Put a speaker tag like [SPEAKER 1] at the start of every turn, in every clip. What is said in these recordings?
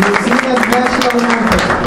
[SPEAKER 1] New Zealand national anthem.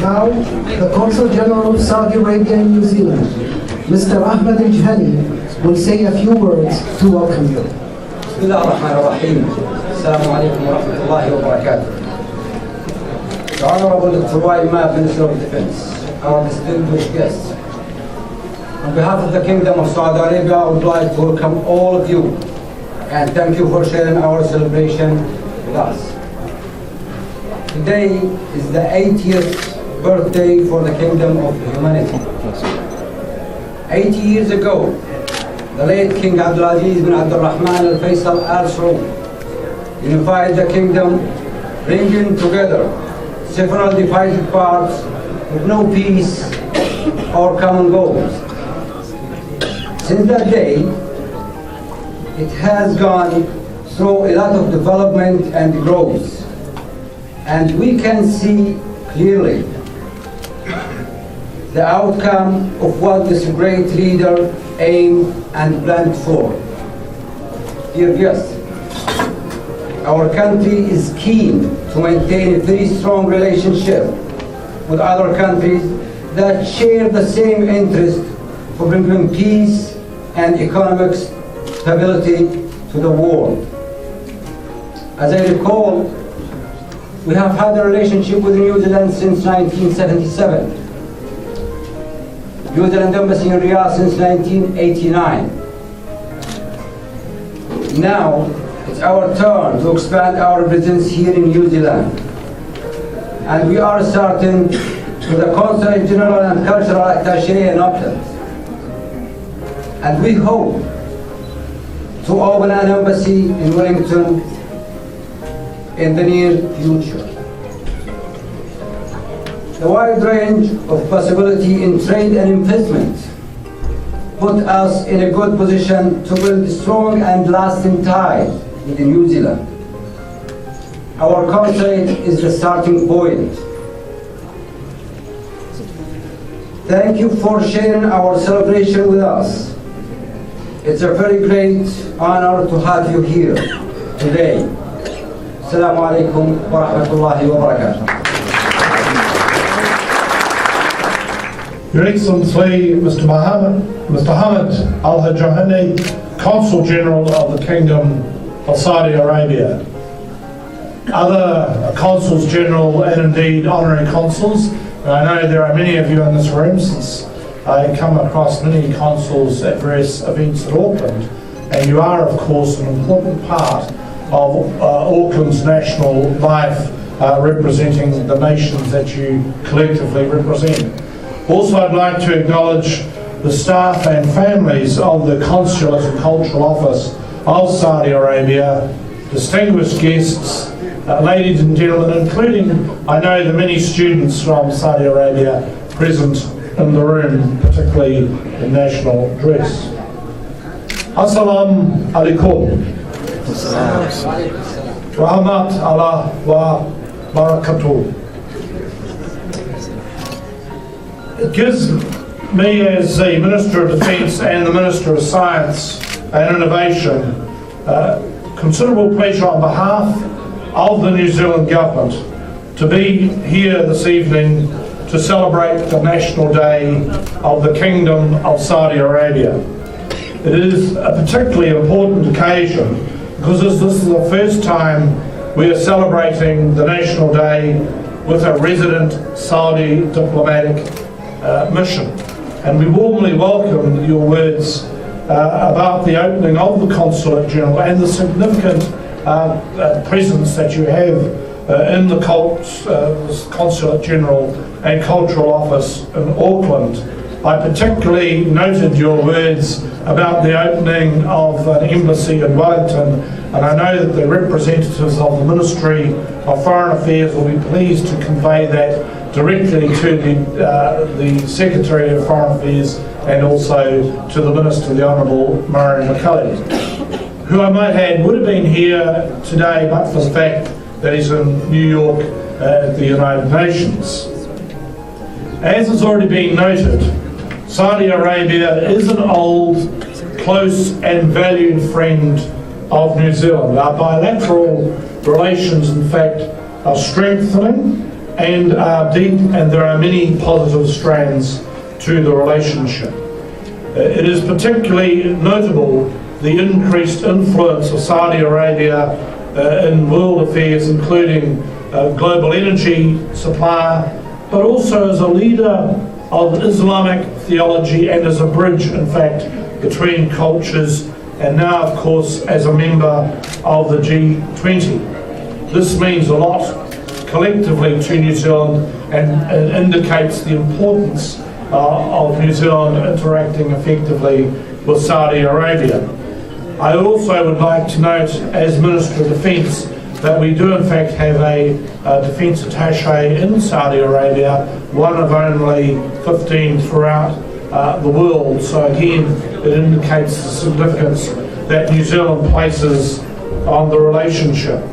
[SPEAKER 1] Now, the Consul General of Saudi Arabia in New Zealand, Mr. Ahmed Al-Jhani, will say a few words to welcome you.
[SPEAKER 2] بسم الله الرحمن الرحيم. السلام عليكم ورحمة الله وبركاته. The Honorable Dr. Minister of Defense, our distinguished guests. On behalf of the Kingdom of Saudi Arabia, I would like to welcome all of you and thank you for sharing our celebration with us. Today is the 80th birthday for the Kingdom of Humanity. 80 years ago, the late King Abdulaziz bin Abdul Rahman Al Faisal Al Saud unified the kingdom, bringing together several divided parts with no peace or common goals. Since that day, it has gone through a lot of development and growth, and we can see clearly the outcome of what this great leader aimed and planned for. Dear guests, our country is keen to maintain a very strong relationship with other countries that share the same interest for bringing peace and economic stability to the world. As I recall, we have had a relationship with New Zealand since 1977. New Zealand Embassy in Riyadh since 1989. Now, it's our turn to expand our presence here in New Zealand. And we are starting with the Consulate General and Cultural Attaché in Auckland. And we hope to open an embassy in Wellington in the near future. The wide range of possibility in trade and investment put us in a good position to build strong and lasting ties with New Zealand. Our consulate is the starting point. Thank you for sharing our celebration with us. It's a very great honor to have you here today. Assalamu alaikum wa rahmatullahi wa barakatuh.
[SPEAKER 3] Your Excellency, Mr. Hamad Al-Hajahani, Consul General of the Kingdom of Saudi Arabia. Other Consuls General and indeed Honorary Consuls. I know there are many of you in this room, since I come across many consuls at various events at Auckland, and you are of course an important part of Auckland's national life, representing the nations that you collectively represent. Also, I'd like to acknowledge the staff and families of the Consulate and Cultural Office of Saudi Arabia, distinguished guests, ladies and gentlemen, including, I know, the many students from Saudi Arabia present in the room, particularly in national dress. Assalamu alaikum. Rahmat Allah wa barakatuh. It gives me, as the Minister of Defence and the Minister of Science and Innovation, considerable pleasure on behalf of the New Zealand Government to be here this evening to celebrate the National Day of the Kingdom of Saudi Arabia. It is a particularly important occasion because this is the first time we are celebrating the National Day with a resident Saudi diplomatic mission. And we warmly welcome your words about the opening of the Consulate General and the significant presence that you have in the Consulate General and Cultural Office in Auckland. I particularly noted your words about the opening of an embassy in Wellington, and I know that the representatives of the Ministry of Foreign Affairs will be pleased to convey that directly to the Secretary of Foreign Affairs and also to the Minister, the Honourable Murray McCullough, who I might add would have been here today but for the fact that he's in New York at the United Nations. As has already been noted, Saudi Arabia is an old, close and valued friend of New Zealand. Our bilateral relations, in fact, are strengthening and are deep, and there are many positive strands to the relationship. It is particularly notable the increased influence of Saudi Arabia in world affairs, including global energy supply, but also as a leader of Islamic theology and as a bridge, in fact, between cultures, and now, of course, as a member of the G20. This means a lot collectively to New Zealand and indicates the importance of New Zealand interacting effectively with Saudi Arabia. I also would like to note, as Minister of Defence, that we do in fact have a defence attaché in Saudi Arabia, one of only 15 throughout the world. So again, it indicates the significance that New Zealand places on the relationship.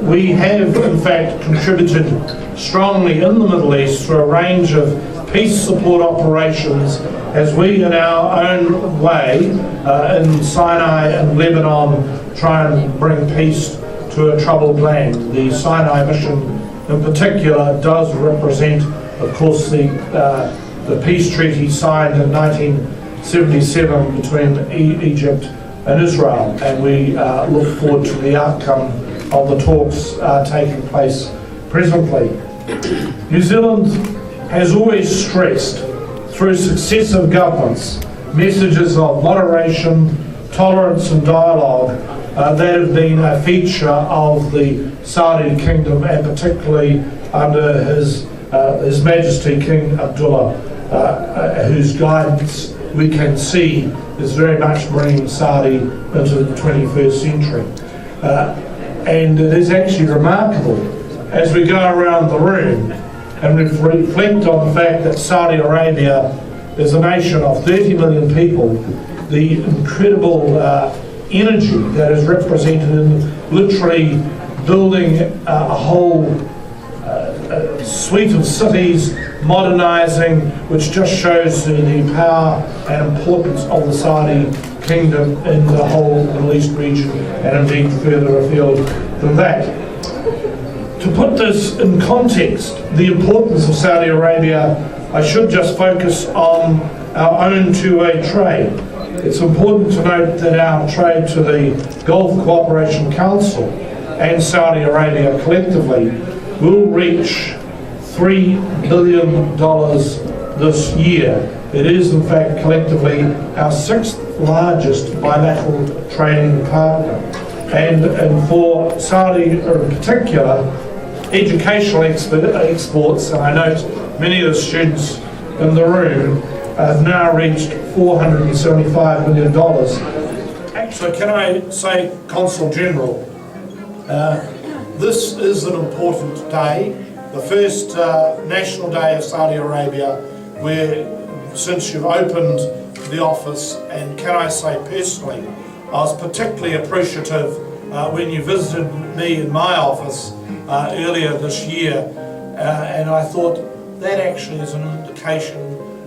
[SPEAKER 3] We have in fact contributed strongly in the Middle East through a range of peace support operations as we in our own way in Sinai and Lebanon try and bring peace to a troubled land. The Sinai mission in particular does represent, of course, the peace treaty signed in 1977 between Egypt and Israel, and we look forward to the outcome of the talks taking place presently. New Zealand has always stressed through successive governments messages of moderation, tolerance and dialogue that have been a feature of the Saudi Kingdom, and particularly under His Majesty King Abdullah, whose guidance we can see is very much bringing Saudi into the 21st century. And it is actually remarkable as we go around the room and reflect on the fact that Saudi Arabia is a nation of 30 million people, the incredible energy that is represented in literally building a whole suite of cities, modernising, which just shows the power and importance of the Saudi kingdom in the whole Middle East region, and indeed further afield than that. To put this in context, the importance of Saudi Arabia, I should just focus on our own two-way trade. It's important to note that our trade to the Gulf Cooperation Council and Saudi Arabia collectively will reach $3 billion this year. It is in fact collectively our 6th largest bilateral trading partner. And for Saudi in particular, educational exports, and I note many of the students in the room have now reached $475 million. Actually, can I say, Consul General, this is an important day, the first national day of Saudi Arabia, where since you've opened the office, and can I say personally, I was particularly appreciative when you visited me in my office earlier this year, and I thought that actually is an indication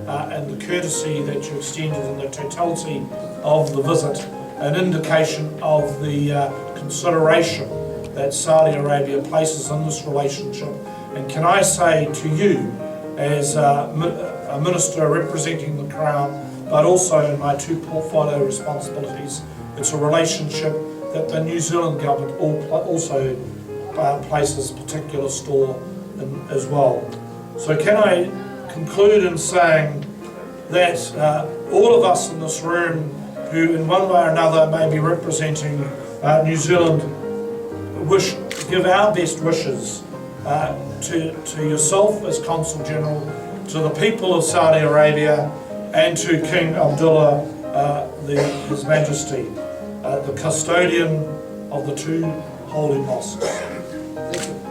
[SPEAKER 3] and the courtesy that you extended in the totality of the visit, an indication of the consideration that Saudi Arabia places in this relationship. And can I say to you, as a minister representing the Crown, but also in my two portfolio responsibilities, it's a relationship that the New Zealand government also places particular store in as well. So can I conclude in saying that all of us in this room who in one way or another may be representing New Zealand give our best wishes to yourself as Consul General, to the people of Saudi Arabia, and to King Abdullah, His Majesty, the custodian of the two holy mosques.
[SPEAKER 2] Thank you.